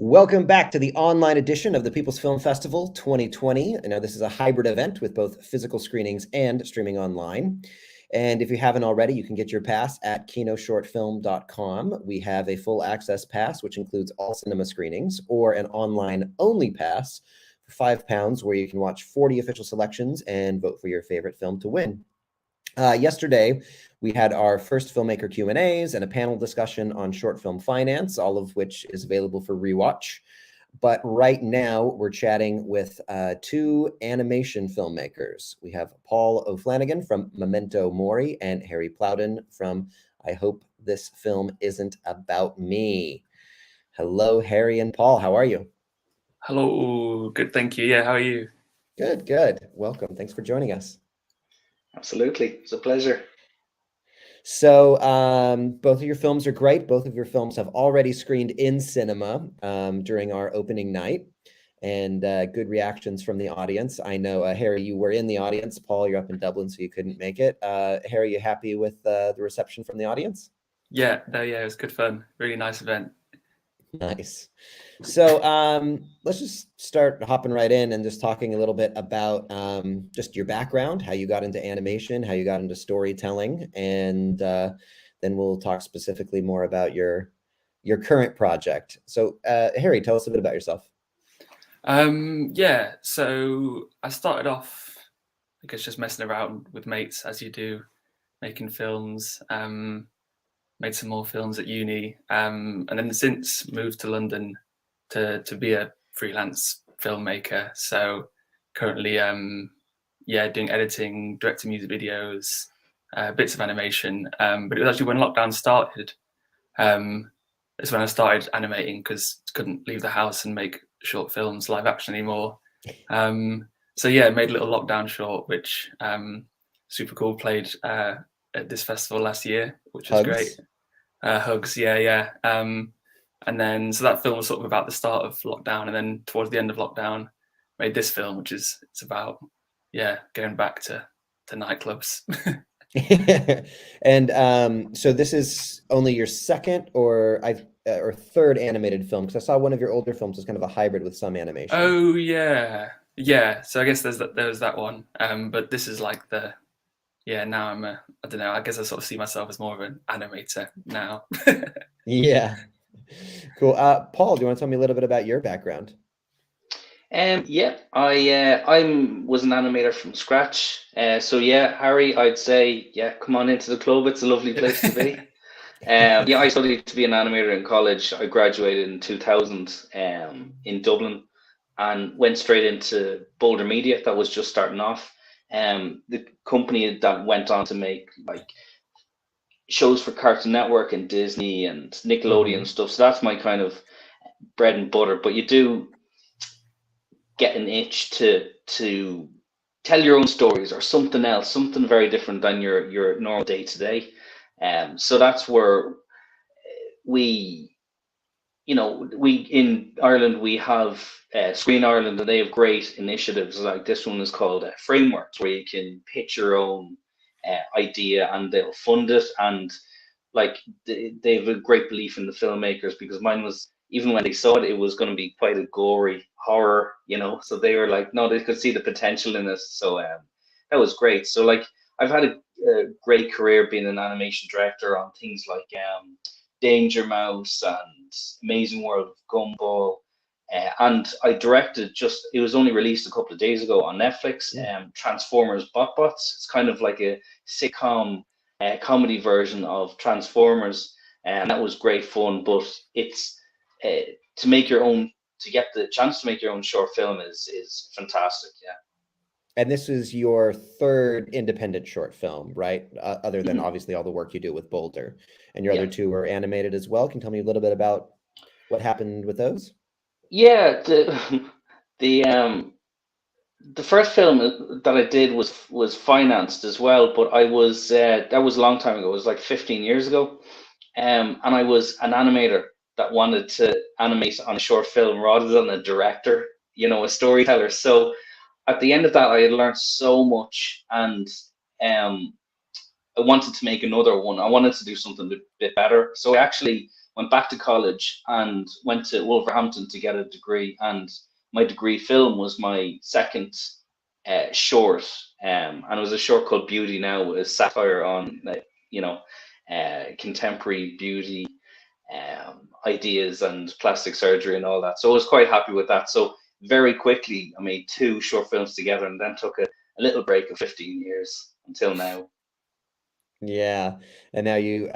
Welcome back to the online edition of the People's Film Festival 2020. I know this is a hybrid event with both physical screenings and streaming online. And if you haven't already, you can get your pass at kinoshortfilm.com. We have a full access pass, which includes all cinema screenings, or an online only pass for £5, where you can watch 40 official selections and vote for your favorite film to win. Yesterday, we had our first filmmaker Q&As and a panel discussion on short film finance, all of which is available for rewatch. But right now, we're chatting with two animation filmmakers. We have Paul O'Flanagan from MEMENTO Mori and Harry Plowmen from I Hope This Film Isn't About Me. Hello, Harry and Paul. How are you? Hello. Good, thank you. Yeah, how are you? Good, good. Welcome. Thanks for joining us. Absolutely. It's a pleasure. So both of your films are great. Both of your films have already screened in cinema during our opening night, and good reactions from the audience. I know, Harry, you were in the audience. Paul, you're up in Dublin, so you couldn't make it. Harry, you happy with the reception from the audience? Yeah, it was good fun. Really nice event. Nice. So let's just start hopping right in and just talking a little bit about just your background, how you got into animation, how you got into storytelling, and then we'll talk specifically more about your current project. So Harry, tell us a bit about yourself. Yeah, so I started off, I guess, just messing around with mates as you do, making films. Made some more films at uni, and then since moved to London to be a freelance filmmaker. So currently, doing editing, directing music videos, bits of animation. But it was actually when lockdown started, is when I started animating, because couldn't leave the house and make short films, live action anymore. So yeah, made a little lockdown short, which super cool. Played at this festival last year, which was great. Hugs, yeah. And then so that film was sort of about the start of lockdown, and then towards the end of lockdown, made this film, which is about going back to nightclubs. And so this is only your second or third animated film, because I saw one of your older films was kind of a hybrid with some animation. Oh yeah. So I guess there's that one. But this is like now I'm I don't know, I guess I sort of see myself as more of an animator now. Yeah. Cool. Paul, do you want to tell me a little bit about your background? I was an animator from scratch. So yeah, Harry, I'd say, come on into the club. It's a lovely place to be. I studied to be an animator in college. I graduated in 2000 in Dublin, and went straight into Boulder Media. That was just starting off. The company that went on to make like shows for Cartoon Network and Disney and Nickelodeon stuff. So that's my kind of bread and butter. But you do get an itch to tell your own stories or something else, something very different than your normal day to day. So that's where we in Ireland, we have Screen Ireland, and they have great initiatives. Like this one is called Frameworks, where you can pitch your own idea and they'll fund it. And like they have a great belief in the filmmakers, because mine was, even when they saw it, it was going to be quite a gory horror, so they were like, no, they could see the potential in it. So that was great. So like I've had a great career being an animation director on things like Danger Mouse and Amazing World of Gumball. And I directed, it was only released a couple of days ago on Netflix, Transformers BotBots. It's kind of like a sitcom comedy version of Transformers. And that was great fun, but it's to get the chance to make your own short film is fantastic. Yeah. And this is your third independent short film, right? Other than obviously all the work you do with Boulder, and your other two were animated as well. Can you tell me a little bit about what happened with those? Yeah, the first film that I did was financed as well, but I was that was a long time ago. It was like 15 years ago, and I was an animator that wanted to animate on a short film rather than a director, a storyteller. So at the end of that, I had learned so much, and I wanted to make another one. I wanted to do something a bit better. So I actually went back to college and went to Wolverhampton to get a degree. And my degree film was my second short. And it was a short called Beauty Now, a satire on, contemporary beauty ideas and plastic surgery and all that. So I was quite happy with that. So very quickly, I made 2 short films together and then took a little break of 15 years until now. Yeah, and now you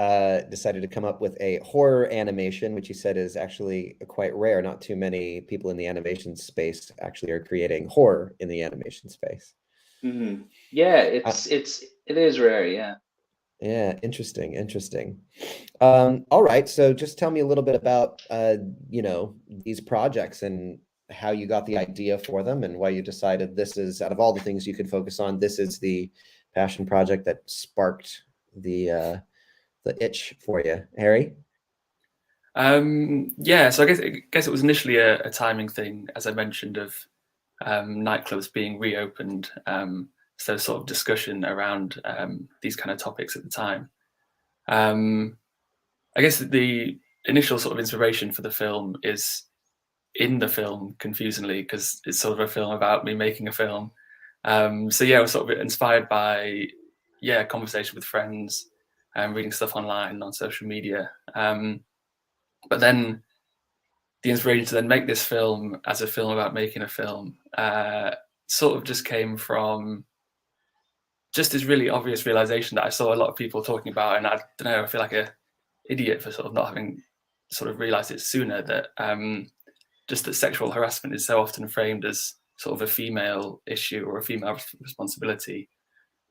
decided to come up with a horror animation, which you said is actually quite rare. Not too many people in the animation space actually are creating horror in the animation space. Mm-hmm. Yeah, it is rare. Yeah. Yeah, interesting, interesting. All right, so just tell me a little bit about these projects and how you got the idea for them and why you decided this is, out of all the things you could focus on, this is the passion project that sparked the itch for you, Harry. Yeah, so I guess it was initially a timing thing, as I mentioned, of nightclubs being reopened. So sort of discussion around these kind of topics at the time. I guess the initial sort of inspiration for the film is in the film, confusingly, because it's sort of a film about me making a film. So yeah, I was sort of inspired by conversation with friends and reading stuff online on social media. But then the inspiration to then make this film as a film about making a film sort of just came from just this really obvious realization that I saw a lot of people talking about, and I don't know, I feel like a idiot for sort of not having sort of realized it sooner, that just that sexual harassment is so often framed as sort of a female issue or a female responsibility,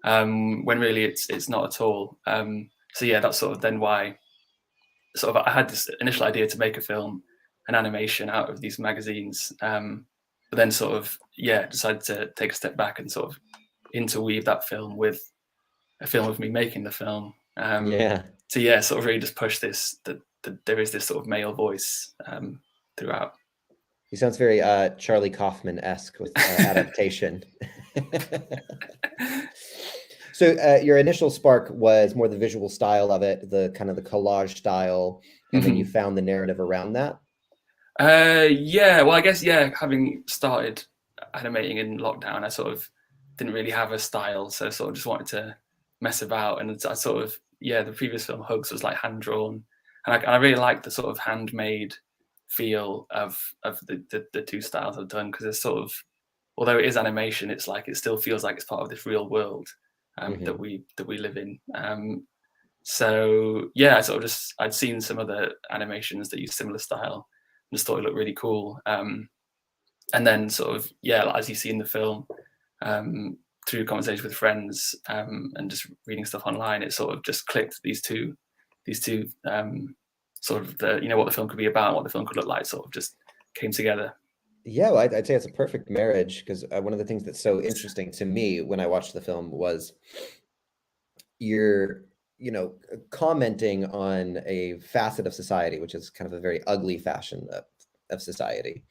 when really it's not at all. So yeah, that's sort of then why sort of I had this initial idea to make a film, an animation out of these magazines, but then sort of decided to take a step back and sort of interweave that film with a film of me making the film. So yeah, sort of really just push this that there is this sort of male voice throughout. He sounds very Charlie Kaufman-esque with adaptation. So your initial spark was more the visual style of it, the kind of the collage style, and then you found the narrative around that? Well, I guess, having started animating in lockdown, I sort of didn't really have a style, so I sort of just wanted to mess about, and I sort of, the previous film, Hugs, was like hand-drawn, and I really like the sort of handmade feel of the 2 styles I've done, because it's sort of, although it is animation, it's like it still feels like it's part of this real world that we live in. So yeah, I I'd seen some other animations that use similar style and just thought it looked really cool. And then sort of, as you see in the film, through conversation with friends and just reading stuff online, it sort of just clicked. These two sort of what the film could be about, what the film could look like, sort of just came together. Yeah, well, I'd say it's a perfect marriage, because one of the things that's so interesting to me when I watched the film was you're commenting on a facet of society, which is kind of a very ugly fashion of society.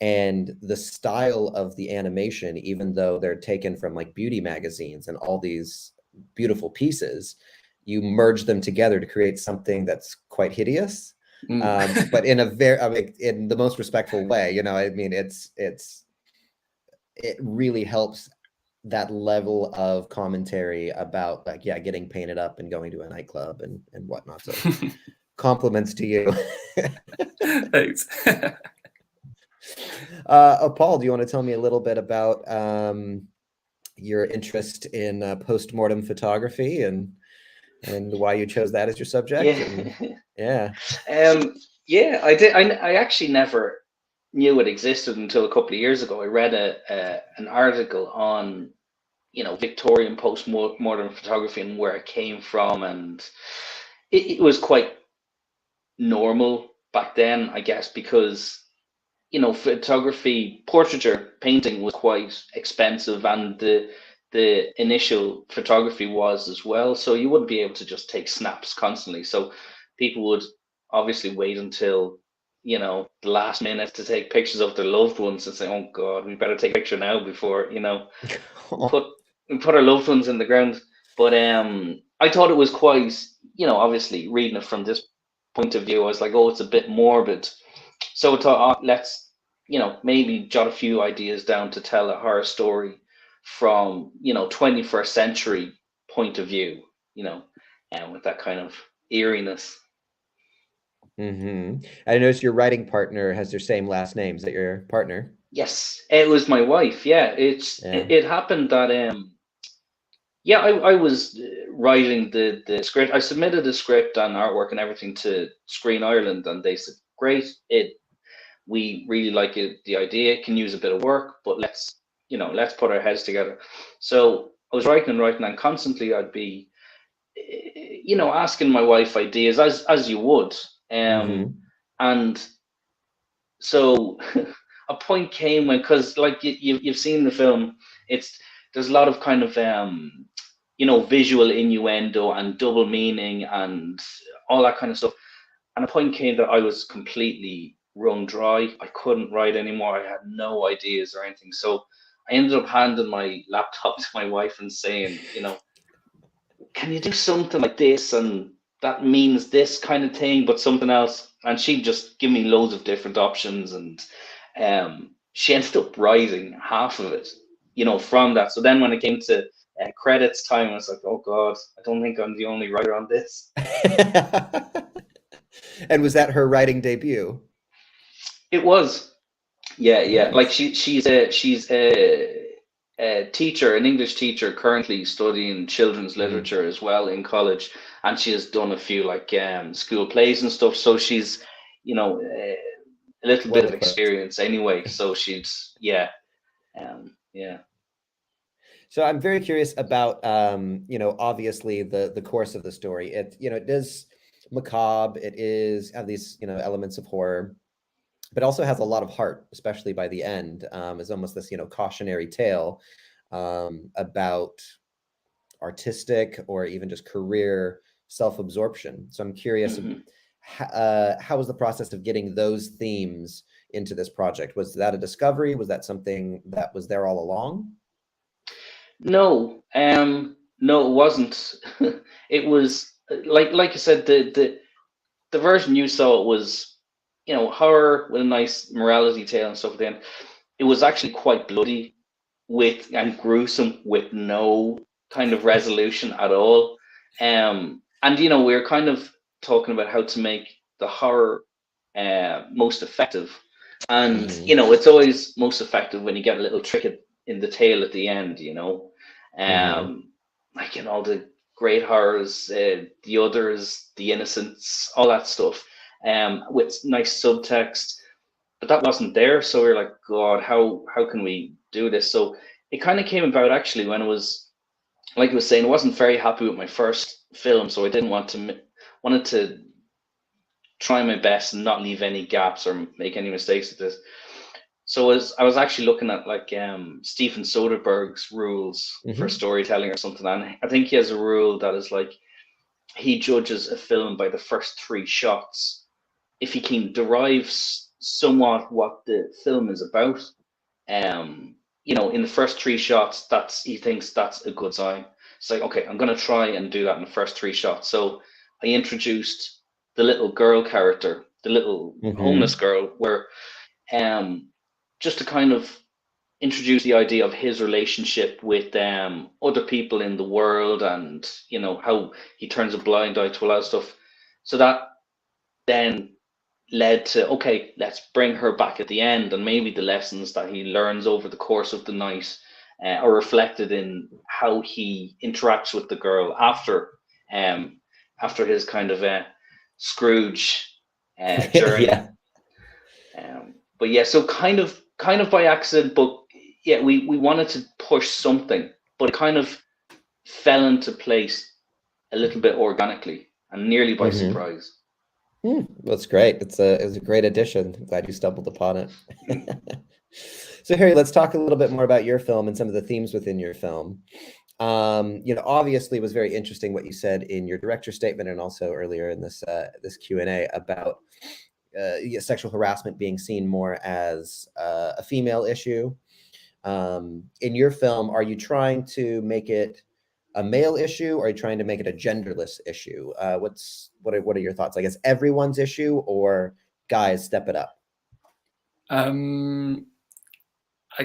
And the style of the animation, even though they're taken from like beauty magazines and all these beautiful pieces, you merge them together to create something that's quite hideous, but in a very, in the most respectful way. I mean, it really helps that level of commentary about like, getting painted up and going to a nightclub and whatnot. So compliments to you. Thanks. Paul, do you want to tell me a little bit about your interest in postmortem photography and why you chose that as your subject? Yeah. I did. I actually never knew it existed until a couple of years ago. I read an article on Victorian postmodern photography and where it came from, and it was quite normal back then, I guess, because photography, portraiture painting was quite expensive, and the initial photography was as well. So you wouldn't be able to just take snaps constantly. So people would obviously wait until the last minute to take pictures of their loved ones and say, "Oh God, we better take a picture now before put our loved ones in the ground." But I thought it was quite, obviously reading it from this point of view, I was like, oh, it's a bit morbid. So I thought, oh, let's, maybe jot a few ideas down to tell a horror story from, 21st century point of view, and with that kind of eeriness. I noticed your writing partner has their same last name. Is that your partner? Yes, it was my wife. Yeah, it happened that I was writing the script. I submitted the script and artwork and everything to Screen Ireland, and they said, "Great, we really like it. The idea can use a bit of work, but let's put our heads together." So I was writing, and constantly I'd be, asking my wife ideas as you would, and so a point came when, because like you've seen the film, there's a lot of kind of visual innuendo and double meaning and all that kind of stuff. And a point came that I was completely wrung dry. I couldn't write anymore. I had no ideas or anything. So I ended up handing my laptop to my wife and saying, can you do something like this? And that means this kind of thing, but something else. And she'd just give me loads of different options. And she ended up writing half of it, from that. So then when it came to credits time, I was like, oh God, I don't think I'm the only writer on this. And was that her writing debut? It was. Yeah. Nice. Like she's a teacher, an English teacher, currently studying children's literature as well in college, and she has done a few like school plays and stuff. So she's, a little bit of experience anyway. So she's yeah. So I'm very curious about obviously the course of the story. It is macabre. It is have these elements of horror, but also has a lot of heart, especially by the end. Is almost this cautionary tale about artistic or even just career self-absorption. So I'm curious, how was the process of getting those themes into this project? Was that a discovery? Was that something that was there all along? No, it wasn't. It was like I said, the version you saw was, horror with a nice morality tale and stuff at the end. It was actually quite bloody and gruesome with no kind of resolution at all. And we were kind of talking about how to make the horror most effective. And it's always most effective when you get a little trick in the tail at the end, like in all the great horrors, the others, the innocents, all that stuff, with nice subtext. But that wasn't there, so we were like, God, how can we do this? So it kind of came about actually when it was, like I was saying, I wasn't very happy with my first film, so I didn't wanted to try my best and not leave any gaps or make any mistakes with this. So I was actually looking at like Steven Soderbergh's rules for storytelling or something, and I think he has a rule that is like, he judges a film by the first 3 shots. If he can derive somewhat what the film is about, in the first 3 shots, he thinks that's a good sign. It's like, okay, I'm gonna try and do that in the first 3 shots. So I introduced the little girl character, the little homeless girl, where just to kind of introduce the idea of his relationship with other people in the world, and how he turns a blind eye to a lot of stuff. So that then led to, okay, let's bring her back at the end, and maybe the lessons that he learns over the course of the night are reflected in how he interacts with the girl after his kind of Scrooge journey. But yeah, so kind of by accident, but yeah, we wanted to push something, but it kind of fell into place a little bit organically and nearly by surprise. That's great. It's a great addition. I'm glad you stumbled upon it. So Harry, let's talk a little bit more about your film and some of the themes within your film. Obviously it was very interesting what you said in your director statement and also earlier in this Q&A about sexual harassment being seen more as a female issue. In your film, are you trying to make it a male issue, or are you trying to make it a genderless issue? What are your thoughts? Like, it's everyone's issue, or guys step it up? I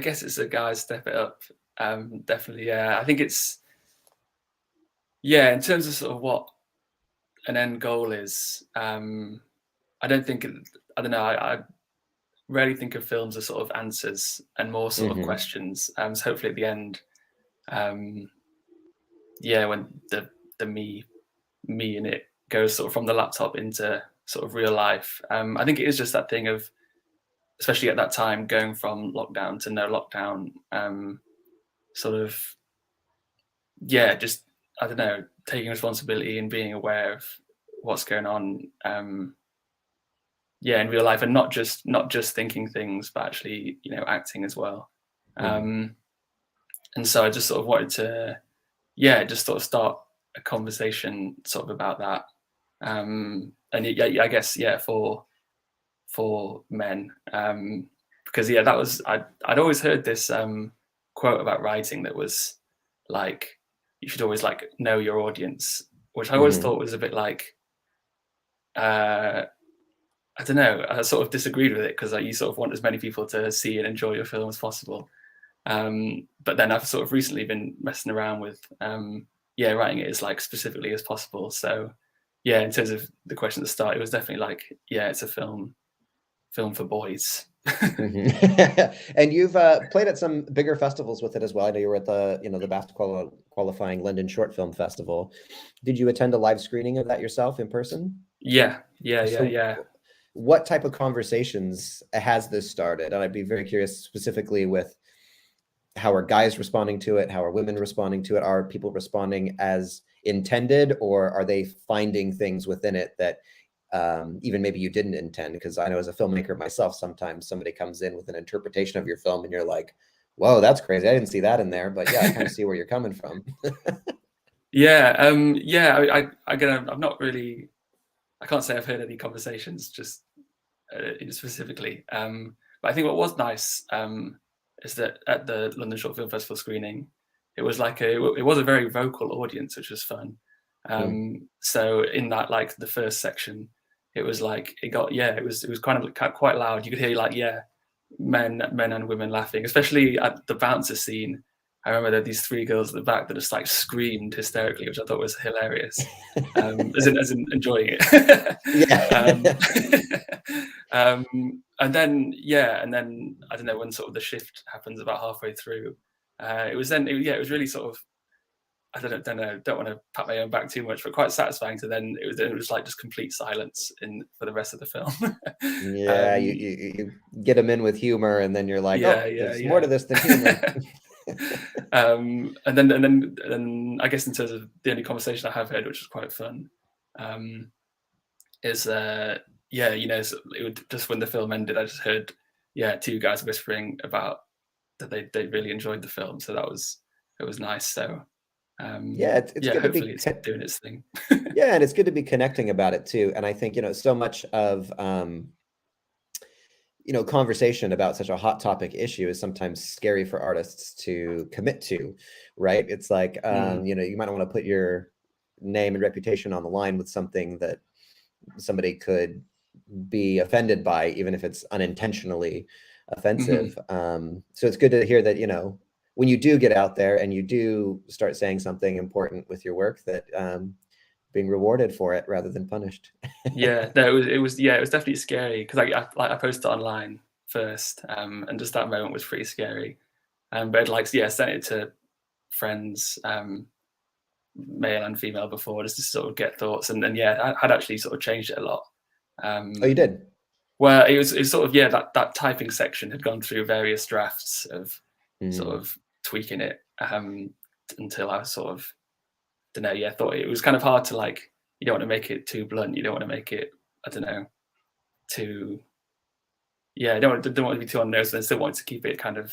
guess it's a guys step it up. Definitely, yeah. I think it's, yeah, in terms of sort of what an end goal is. I don't think I don't know. I rarely think of films as sort of answers and more sort of questions. So hopefully at the end, yeah, when the me in it goes sort of from the laptop into sort of real life. I think it is just that thing of, especially at that time, going from lockdown to no lockdown, sort of, yeah, just, I don't know, taking responsibility and being aware of what's going on, yeah, in real life, and not just thinking things, but actually, you know, acting as well. And so I just sort of wanted to, yeah, just sort of start a conversation sort of about that. And yeah, I guess, yeah, for men, because yeah, that was, I'd always heard this quote about writing that was like, you should always like know your audience, which I always thought was a bit like, I don't know, I sort of disagreed with it, because like, you sort of want as many people to see and enjoy your film as possible. But then I've sort of recently been messing around with, yeah, writing it as like specifically as possible. So yeah, in terms of the question at the start, it was definitely like, yeah, it's a film for boys. And you've played at some bigger festivals with it as well. I know you were at the, you know, the BAFTA qualifying London Short Film Festival. Did you attend a live screening of that yourself in person? Yeah. What type of conversations has this started? And I'd be very curious specifically with, how are guys responding to it? How are women responding to it? Are people responding as intended, or are they finding things within it that even maybe you didn't intend? Because I know as a filmmaker myself, sometimes somebody comes in with an interpretation of your film and you're like, whoa, that's crazy. I didn't see that in there, but yeah, I kind of see where you're coming from. Yeah. Yeah. I'm not really, I can't say I've heard any conversations just specifically. But I think what was nice, is that at the London Short Film Festival screening, it was like it was a very vocal audience, which was fun. So in that, like the first section, it was like, it was kind of quite loud. You could hear like, yeah, men and women laughing, especially at the bouncer scene. I remember there were these three girls at the back that just like screamed hysterically, which I thought was hilarious. As in enjoying it. Yeah. And then I don't know, when sort of the shift happens about halfway through, it was really sort of, I don't want to pat my own back too much, but quite satisfying to then it was like just complete silence for the rest of the film. Yeah, you get them in with humor, and then you're like, there's more to this than humor. And then I guess in terms of the only conversation I have had, which is quite fun, is you know, it would, just when the film ended, I just heard two guys whispering about that they really enjoyed the film, so it was nice. So it's good to be it's doing its thing. Yeah, and it's good to be connecting about it too. And I think, you know, so much of you know, conversation about such a hot topic issue is sometimes scary for artists to commit to, right? It's like, you know, you might not want to put your name and reputation on the line with something that somebody could be offended by, even if it's unintentionally offensive. So it's good to hear that, you know, when you do get out there and you do start saying something important with your work, that being rewarded for it rather than punished. Yeah, no, it was definitely scary, because I posted online first, and just that moment was pretty scary. But I'd like sent it to friends, male and female, before, just to sort of get thoughts, and I had actually sort of changed it a lot. Oh, you did? Well, it was sort of that typing section had gone through various drafts of sort of tweaking it, until I sort of, don't know, thought it was kind of hard to, like, you don't want to make it too blunt, you don't want to make it, I don't know, too, don't want it to be too on the nose, but I still wanted to keep it kind of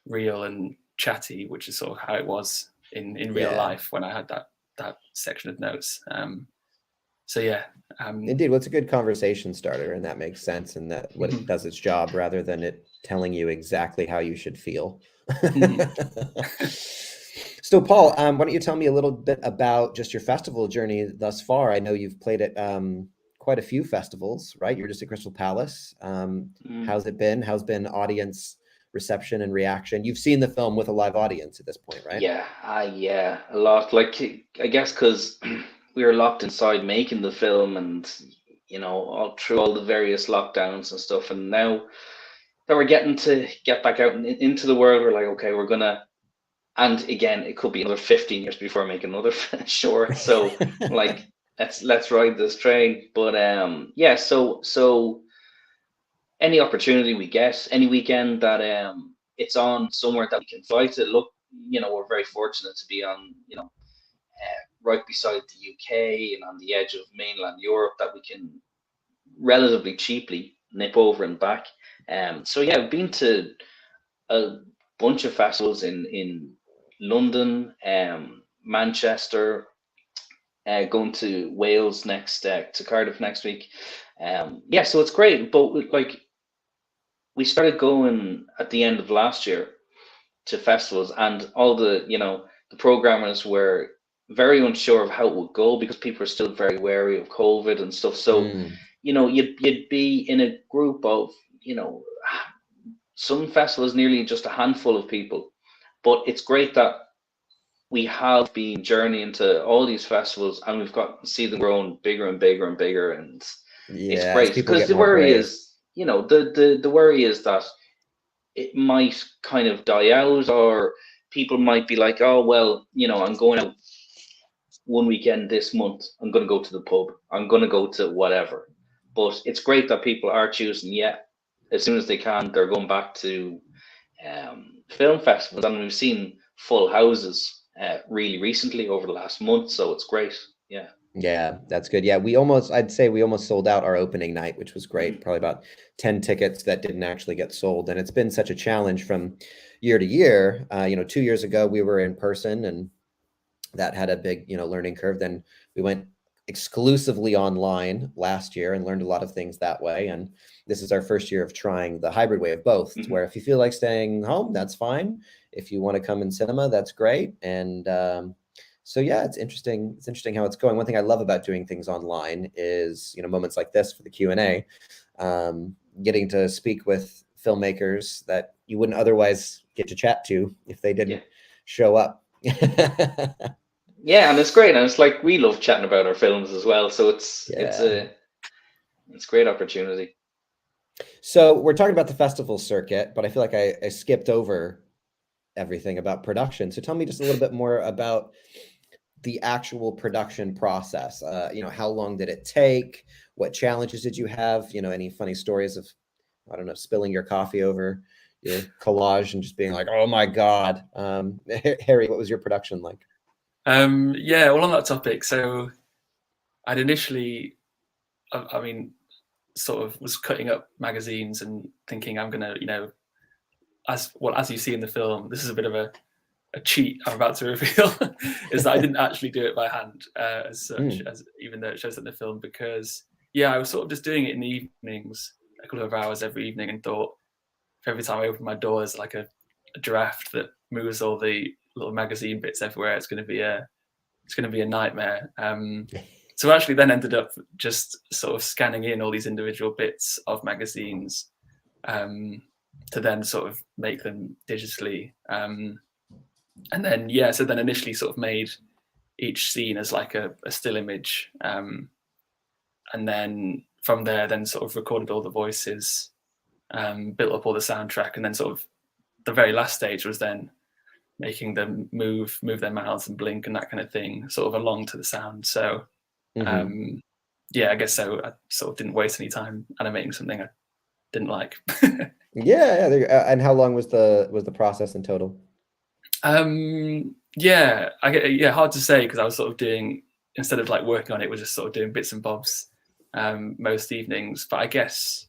real and chatty, which is sort of how it was in real life when I had that section of notes. So indeed, well, it's a good conversation starter, and that makes sense, and that what it does its job, rather than it telling you exactly how you should feel. So Paul, why don't you tell me a little bit about just your festival journey thus far? I know you've played at quite a few festivals, right? You're just at Crystal Palace. Mm. How's it been? How's been audience reception and reaction? You've seen the film with a live audience at this point, right? Yeah, a lot. Like, I guess because we were locked inside making the film, and all through all the various lockdowns and stuff, and now that we're getting to get back out into the world, we're like, okay, we're gonna. And again, it could be another 15 years before I make another short. So, like, let's ride this train. But yeah. So any opportunity we get, any weekend that it's on somewhere that we can fly to. Look, we're very fortunate to be on, right beside the UK and on the edge of mainland Europe, that we can relatively cheaply nip over and back. So yeah, I've been to a bunch of festivals in London, Manchester, going to Wales next, to Cardiff next week. Yeah, so it's great. But like, we started going at the end of last year to festivals, and all the programmers were very unsure of how it would go, because people are still very wary of COVID and stuff. So Mm, you'd be in a group of, some festivals nearly just a handful of people. But it's great that we have been journeying to all these festivals, and we've got to see them growing bigger and bigger and bigger, and it's yeah, as great. people Because get the more worry brave. is, the worry is that it might kind of die out, or people might be like, oh well, I'm going out one weekend this month, I'm going to go to the pub, I'm going to go to whatever. But it's great that people are choosing, yeah, as soon as they can, they're going back to film festivals, and we've seen full houses really recently over the last month, so it's great. Yeah. Yeah, that's good. Yeah, I'd say we almost sold out our opening night, which was great. Probably about 10 tickets that didn't actually get sold. And it's been such a challenge from year to year. 2 years ago we were in person, and that had a big, learning curve. Then we went exclusively online last year and learned a lot of things that way. And this is our first year of trying the hybrid way of both, Mhm. where if you feel like staying home, that's fine. If you want to come in cinema, that's great. And so yeah, it's interesting. It's interesting how it's going. One thing I love about doing things online is, moments like this for the Q&A, getting to speak with filmmakers that you wouldn't otherwise get to chat to if they Yeah. didn't show up. Yeah, and it's great, and it's like, we love chatting about our films as well, so Yeah. it's a great opportunity. So we're talking about the festival circuit, but I feel like I skipped over everything about production. So tell me just a little bit more about the actual production process. How long did it take? What challenges did you have? Any funny stories of, I don't know, spilling your coffee over your collage and just being like, oh my God. Harry, what was your production like? Yeah, well, on that topic, so I'd initially, I mean, sort of was cutting up magazines and thinking I'm gonna, as you see in the film, this is a bit of a cheat I'm about to reveal, is that I didn't actually do it by hand, as such, as even though it shows in the film, because yeah, I was sort of just doing it in the evenings, a couple of hours every evening, and thought, if every time I open my door there's like a draft that moves all the little magazine bits everywhere, it's going to be a nightmare. So I actually then ended up just sort of scanning in all these individual bits of magazines, to then sort of make them digitally. And then, yeah, so then initially sort of made each scene as like a still image. And then from there, then sort of recorded all the voices, built up all the soundtrack, and then sort of the very last stage was then making them move their mouths and blink and that kind of thing, sort of along to the sound. So yeah, I guess so. I sort of didn't waste any time animating something I didn't like. Yeah, and how long was the process in total? Yeah, yeah, hard to say, because I was sort of doing, instead of like working on it, was just sort of doing bits and bobs most evenings. But I guess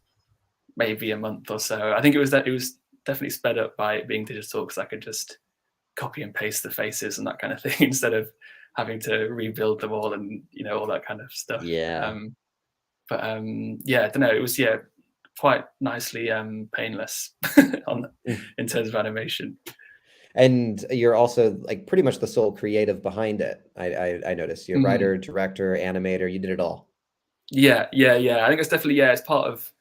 maybe a month or so. I think it was definitely sped up by it being digital, because I could just copy and paste the faces and that kind of thing instead of having to rebuild them all and all that kind of stuff. Yeah. But yeah, I don't know. It was quite nicely painless in terms of animation. And you're also like pretty much the sole creative behind it. I noticed you're writer, director, animator, you did it all. Yeah. I think it's definitely, it's part of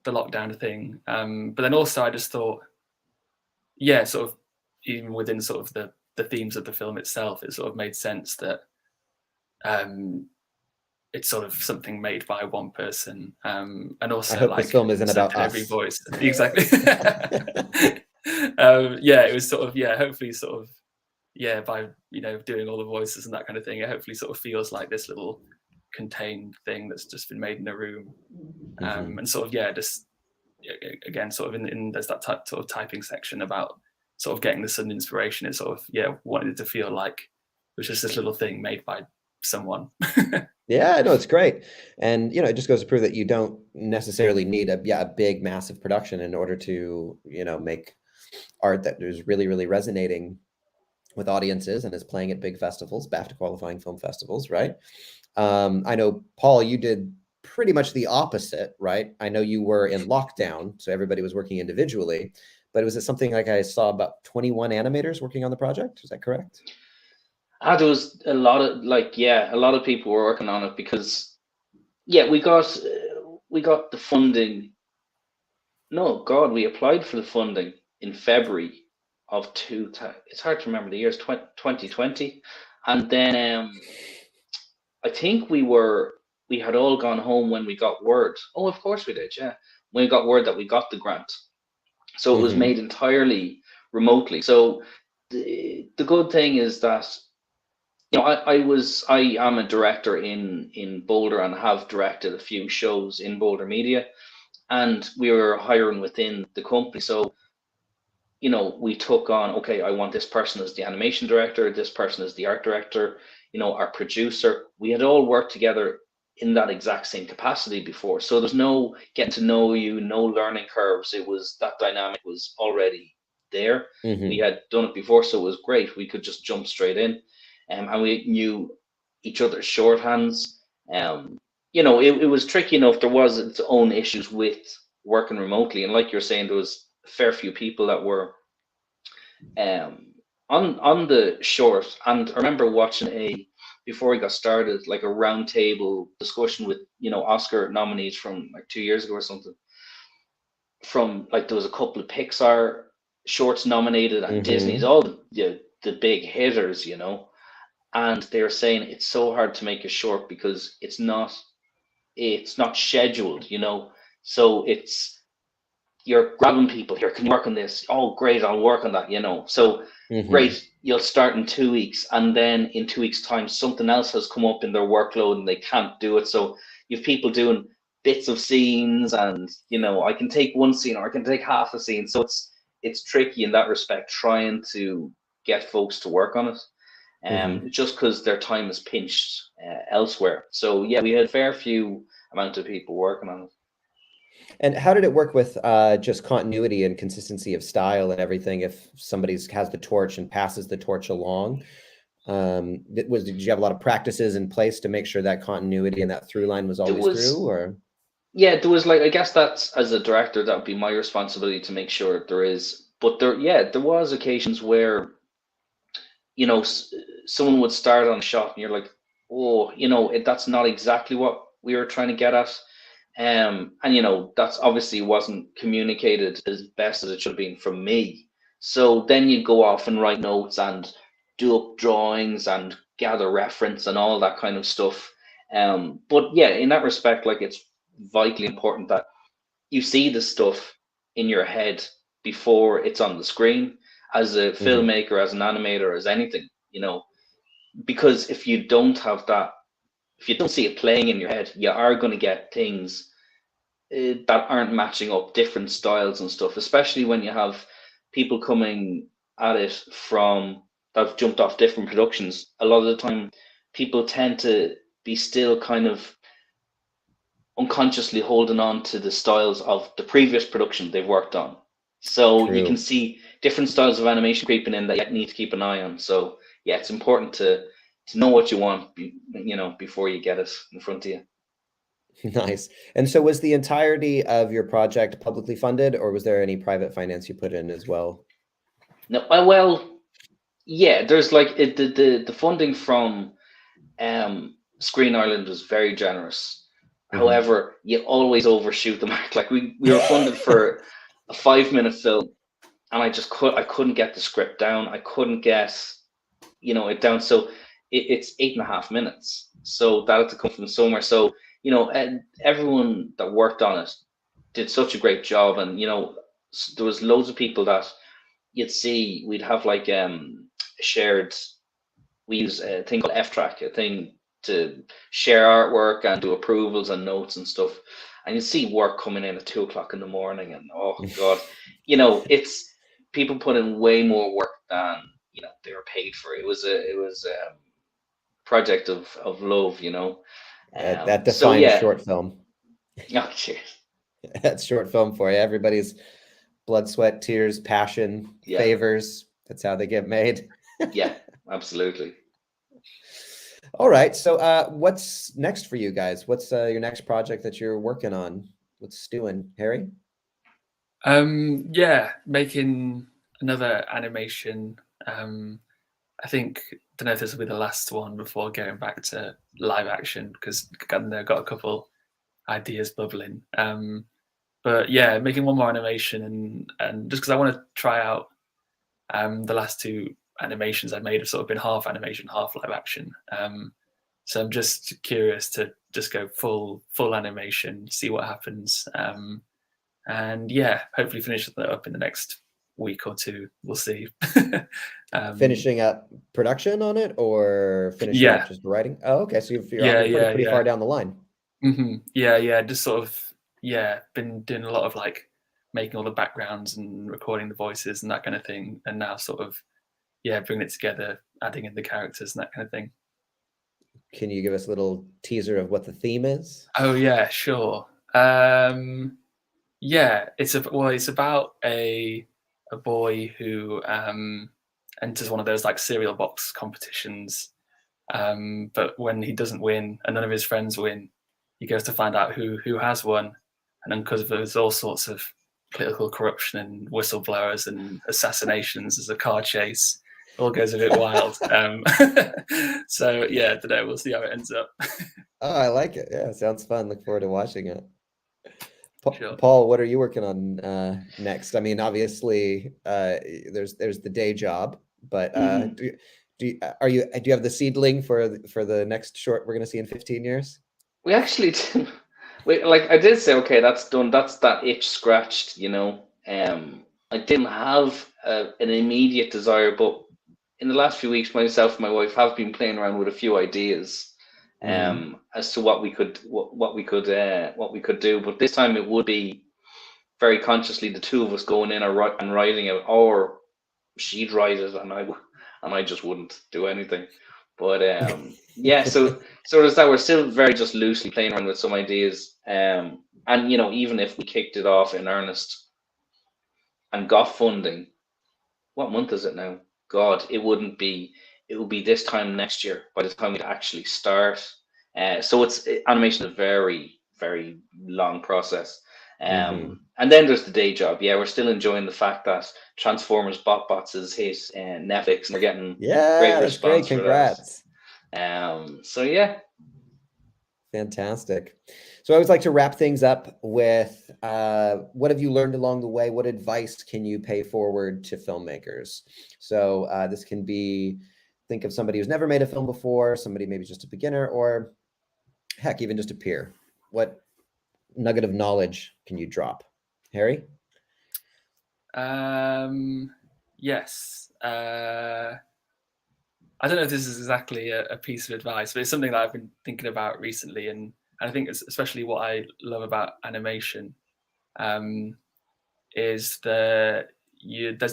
the lockdown thing. But then also I just thought, sort of even within sort of the themes of the film itself, it sort of made sense that it's sort of something made by one person, and also I hope like this film isn't about accepted every us. voice. Exactly. It was sort of hopefully sort of by doing all the voices and that kind of thing, it hopefully sort of feels like this little contained thing that's just been made in a room, and sort of just again sort of in there's that sort of typing section about sort of getting the sudden inspiration. It sort of wanted it to feel like it was just this little thing made by someone. Yeah, no, it's great. And, it just goes to prove that you don't necessarily need a big, massive production in order to, make art that is really, really resonating with audiences and is playing at big festivals, BAFTA qualifying film festivals, right? I know, Paul, you did pretty much the opposite, right? I know you were in lockdown, so everybody was working individually, but was it something like I saw about 21 animators working on the project? Is that correct? There was a lot of a lot of people were working on it because we got the funding. No, God, we applied for the funding in February of it's hard to remember the years, 2020, and then I think we had all gone home when we got word. Oh, of course we did, yeah. When we got word that we got the grant, so it was made entirely remotely. So the good thing is that I am a director in Boulder and have directed a few shows in Boulder Media, and we were hiring within the company. So we took on, okay, I want this person as the animation director, this person as the art director, our producer. We had all worked together in that exact same capacity before. So there's no getting to know you, no learning curves. It was that dynamic was already there. We had done it before, so it was great. We could just jump straight in. And we knew each other's shorthands. It was tricky enough. There was its own issues with working remotely. And like you're saying, there was a fair few people that were on the short. And I remember watching before we got started, like a roundtable discussion with, Oscar nominees from like 2 years ago or something. From like, there was a couple of Pixar shorts nominated and Disney's, all the big hitters, and they were saying it's so hard to make a short because it's not scheduled, so you're grabbing people here. Can you work on this? Oh, great, I'll work on that, so great, you'll start in 2 weeks, and then in 2 weeks time something else has come up in their workload and they can't do it. So you have people doing bits of scenes, and I can take one scene or I can take half a scene, so it's tricky in that respect, trying to get folks to work on it, just because their time is pinched elsewhere. So we had a fair few amount of people working on it. And how did it work with just continuity and consistency of style and everything? If somebody has the torch and passes the torch along, did you have a lot of practices in place to make sure that continuity and that through line was always through? Or there was, like, I guess that's, as a director, that would be my responsibility to make sure there is. But there was occasions where someone would start on a shot and you're like, oh, that's not exactly what we were trying to get at. And that's obviously wasn't communicated as best as it should have been from me. So then you go off and write notes and do up drawings and gather reference and all that kind of stuff. But in that respect, like, it's vitally important that you see the stuff in your head before it's on the screen, as a filmmaker, as an animator, as anything, because if you don't have that, if you don't see it playing in your head, you are going to get things that aren't matching up, different styles and stuff, especially when you have people coming at it from that have jumped off different productions. A lot of the time, people tend to be still kind of unconsciously holding on to the styles of the previous production they've worked on. So you can see different styles of animation creeping in that you need to keep an eye on. So it's important to know what you want, before you get it in front of you. Nice. And so was the entirety of your project publicly funded, or was there any private finance you put in as well? No, well, Yeah, there's like the funding from Screen Ireland was very generous. Mhm. However, you always overshoot the mark. Like we were funded for a 5 minute film, and I couldn't get the script down. I couldn't get it down. So it's 8.5 minutes. So that had to come from somewhere. So and everyone that worked on it did such a great job, and there was loads of people that you'd see. We'd have like shared. We use a thing called F-Track, a thing to share artwork and do approvals and notes and stuff. And you see work coming in at 2 o'clock in the morning, and oh god, it's people put in way more work than they were paid for. It was a project of love. That So defines yeah. short film. Oh, cheers. That's short film for you. Everybody's blood, sweat, tears, passion, Yeah, favors. That's how they get made. yeah, absolutely. All right. So what's next for you guys? What's your next project that you're working on? What's stewing, Harry? Yeah, making another animation. I think, don't know if this will be the last one before going back to live action, because I've got a couple ideas bubbling. But yeah, making one more animation, and just because I want to try out the last two animations I made have sort of been half animation, half live action. So I'm just curious to just go full animation, see what happens. And yeah, hopefully finish that up in the next week or two. We'll see. Finishing up production on it, or finishing up Yeah, just writing? Oh, okay. So yeah, you're pretty far yeah. down the line. Yeah. Just sort of been doing a lot of like making all the backgrounds and recording the voices and that kind of thing, and now sort of bringing it together, adding in the characters and that kind of thing. Can you give us a little teaser of what the theme is? Oh yeah, sure. Yeah, it's about a boy who enters one of those like cereal box competitions. But when he doesn't win and none of his friends win, he goes to find out who has won, and then because there's all sorts of political corruption and whistleblowers and assassinations, there's a car chase. It all goes a bit wild. So yeah, I don't know. We'll see how it ends up. Oh, I like it. Yeah, sounds fun. Look forward to watching it. Sure. Paul, what are you working on next? I mean, obviously, there's the day job, but do you have the seedling for the next short we're going to see in 15 years? We actually did. Like I did say, okay, that's done. That's that itch scratched. I didn't have an immediate desire, but in the last few weeks, myself and my wife have been playing around with a few ideas, as to what we could do. But this time it would be very consciously the two of us going in and writing it, or she'd write it and I just wouldn't do anything. But yeah, so there's that. We're still very just loosely playing around with some ideas, and even if we kicked it off in earnest and got funding, what month is it now? God, it would be this time next year by the time we'd actually start. So it's animation is a very, very long process. And then there's the day job. Yeah, we're still enjoying the fact that Transformers BotBots is hit Netflix, and we're getting great That's great. response for Congrats. that. So yeah. Fantastic. So I always like to wrap things up with what have you learned along the way? What advice can you pay forward to filmmakers? So this can be, think of somebody who's never made a film before, somebody maybe just a beginner, or heck, even just a peer. What nugget of knowledge can you drop? Harry? Yes. I don't know if this is exactly a piece of advice, but it's something that I've been thinking about recently, and I think it's especially what I love about animation is there's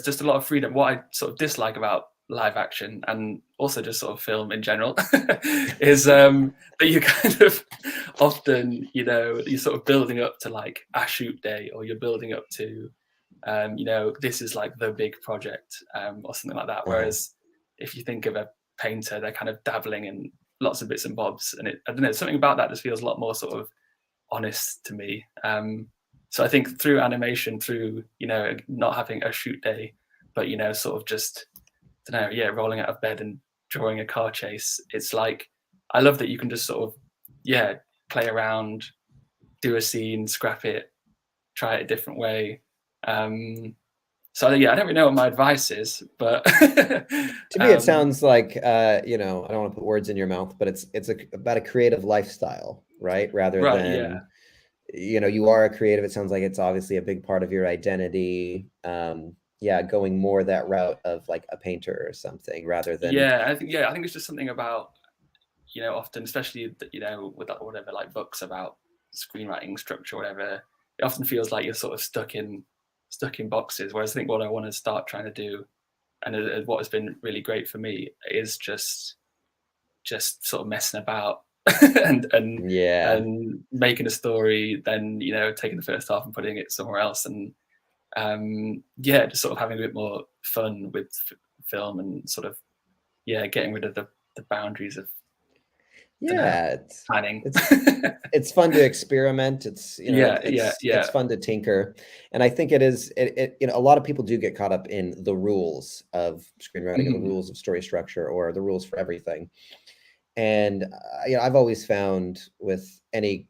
just a lot of freedom. What I sort of dislike about live action and also just sort of film in general is that you kind of often, you're sort of building up to like a shoot day, or you're building up to, this is like the big project or something like that. Whereas if you think of a painter, they're kind of dabbling in lots of bits and bobs, and I don't know, something about that just feels a lot more sort of honest to me. So I think through animation, through not having a shoot day, but sort of just don't know, yeah, rolling out of bed and drawing a car chase. It's like, I love that you can just sort of, yeah, play around, do a scene, scrap it, try it a different way. So yeah, I don't really know what my advice is, but To me, it sounds like, you know, I don't want to put words in your mouth, but it's about a creative lifestyle, right? Rather right, than, yeah, you know, you are a creative. It sounds like it's obviously a big part of your identity. Yeah, going more that route of like a painter or something rather than, yeah. I think it's just something about, you know, often, especially, you know, with that, whatever, like books about screenwriting structure, or whatever, it often feels like you're sort of stuck in boxes. Whereas I think what I want to start trying to do, and what has been really great for me, is just sort of messing about and yeah. making a story, then, you know, taking the first half and putting it somewhere else, and yeah, just sort of having a bit more fun with film, and sort of, yeah, getting rid of the boundaries of, don't know, Yeah, planning. it's fun to experiment. It's, you know, Yeah, yeah, it's fun to tinker. And I think it is, you know, a lot of people do get caught up in the rules of screenwriting or the rules of story structure or the rules for everything. And you know, I've always found with any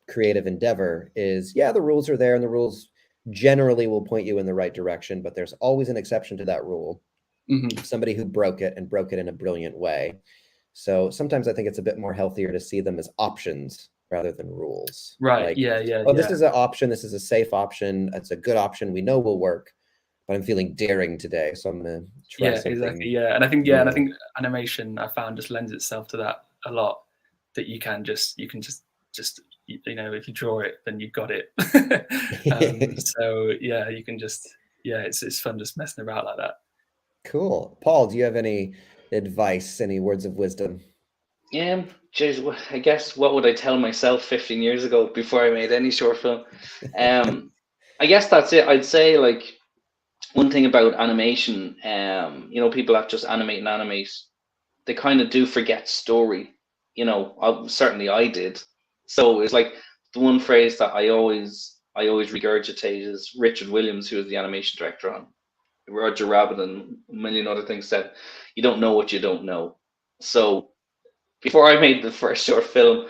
creative endeavor is, yeah, the rules are there and the rules generally will point you in the right direction, but there's always an exception to that rule. Somebody who broke it and broke it in a brilliant way. So sometimes I think it's a bit more healthier to see them as options rather than rules. right, Like, yeah, yeah, oh, this yeah, is an option. This is a safe option. It's a good option. We know will work, but I'm feeling daring today, so I'm gonna try yeah, something exactly, yeah. And I think, new. animation, I found, just lends itself to that a lot. That you can just you know, if you draw it, then you've got it. So yeah, you can just, yeah, it's fun just messing about like that. Cool. Paul, do you have any advice, any words of wisdom? Geez, I guess what would I tell myself 15 years ago before I made any short film? I guess that's it. I'd say, like, one thing about animation, you know, people that just animate and animate, they kind of do forget story. You know, certainly I did. So it's like the one phrase that I always regurgitate is Richard Williams, who was the animation director on Roger Rabbit and a million other things, said, "You don't know what you don't know." So before I made the first short film,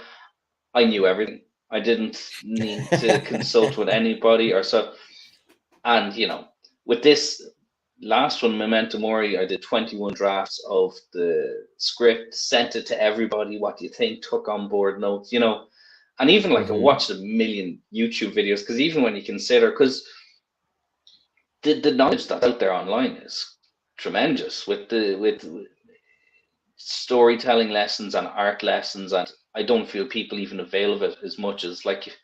I knew everything. I didn't need to consult with anybody or so. And, you know, with this last one, Memento Mori, I did 21 drafts of the script, sent it to everybody. What do you think? Took on board notes, you know, and even like I watched a million YouTube videos, because even when you consider, because the knowledge that's out there online is tremendous with storytelling lessons and art lessons, and I don't feel people even avail of it as much as, like, if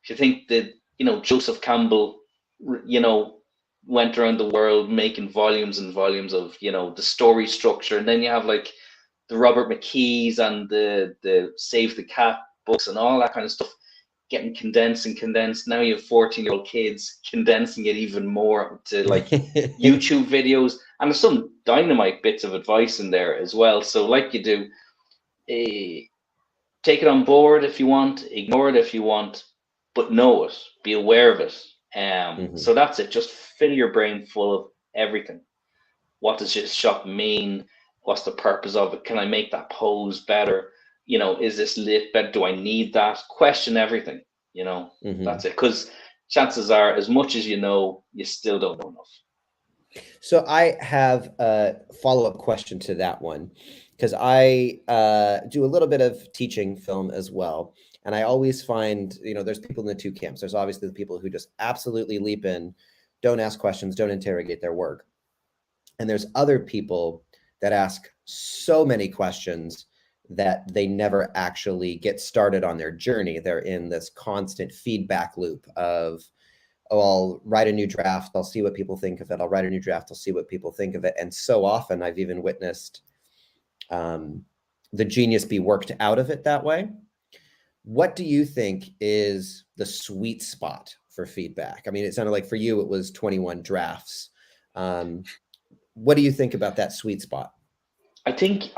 you think that, you know, Joseph Campbell, you know, went around the world making volumes and volumes of, you know, the story structure, and then you have like the Robert McKees and the Save the Cat books and all that kind of stuff getting condensed and condensed. Now you have 14-year-old kids condensing it even more to like YouTube videos, and there's some dynamite bits of advice in there as well. So, like you do, take it on board if you want, ignore it if you want, but know it, be aware of it. So that's it. Just fill your brain full of everything. What does this shot mean? What's the purpose of it? Can I make that pose better? You know, is this lit better? Do I need that? Question everything. You know, that's it. Because chances are, as much as you know, you still don't know enough. So I have a follow-up question to that one, because I do a little bit of teaching film as well. And I always find, you know, there's people in the two camps. There's obviously the people who just absolutely leap in, don't ask questions, don't interrogate their work. And there's other people that ask so many questions that they never actually get started on their journey. They're in this constant feedback loop of, oh, I'll write a new draft, I'll see what people think of it. I'll write a new draft, I'll see what people think of it. And so often I've even witnessed the genius be worked out of it that way. What do you think is the sweet spot for feedback? I mean, it sounded like for you, it was 21 drafts. What do you think about that sweet spot? I think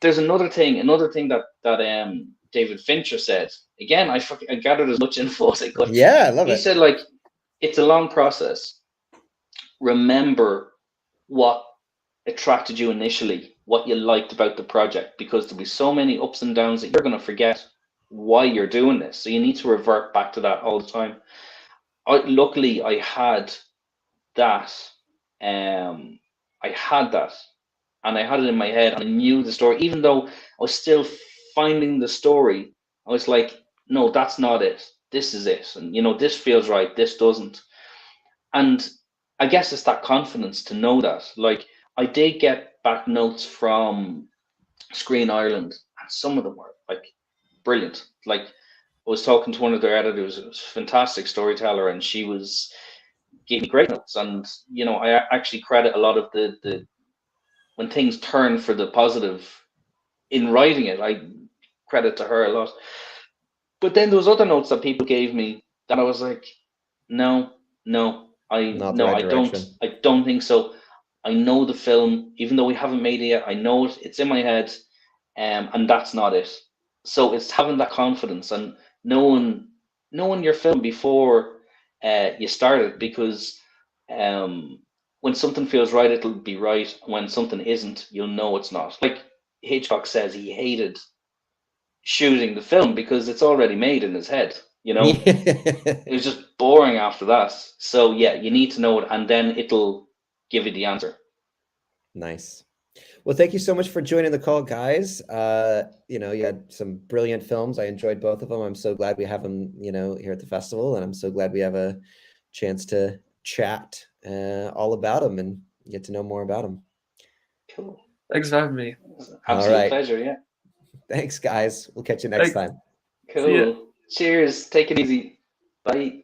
there's another thing that David Fincher said. Again, I gathered as much info as I could. Yeah, I love He it. said, like, it's a long process. Remember what attracted you initially, what you liked about the project, because there'll be so many ups and downs that you're going to forget why you're doing this. So you need to revert back to that all the time. Luckily, I had that. I had that, and I had it in my head, and I knew the story. Even though I was still finding the story, I was like, no, that's not it. This is it. And, you know, this feels right. This doesn't. And I guess it's that confidence to know that. Like, I did get back notes from Screen Ireland, and some of them were like brilliant. Like, I was talking to one of their editors, who was a fantastic storyteller, and she gave me great notes. And, you know, I actually credit a lot of the when things turn for the positive in writing it, I credit to her a lot. But then those other notes that people gave me that I was like, no, Not the right direction. I don't think so. I know the film, even though we haven't made it yet, I know it, it's in my head, and that's not it. So it's having that confidence and knowing your film before you start it, because when something feels right, it'll be right. When something isn't, you'll know it's not. Like Hitchcock says, he hated shooting the film because it's already made in his head, you know. It was just boring after that. So yeah, you need to know it, and then it'll give you the answer. Nice. Well, thank you so much for joining the call, guys. You know, you had some brilliant films. I enjoyed both of them. I'm so glad we have them, you know, here at the festival, and I'm so glad we have a chance to chat all about them and get to know more about them. Cool. Thanks for having me. Absolute pleasure. Yeah. Thanks, guys. We'll catch you next time. Cool. Cheers. Take it easy. Bye.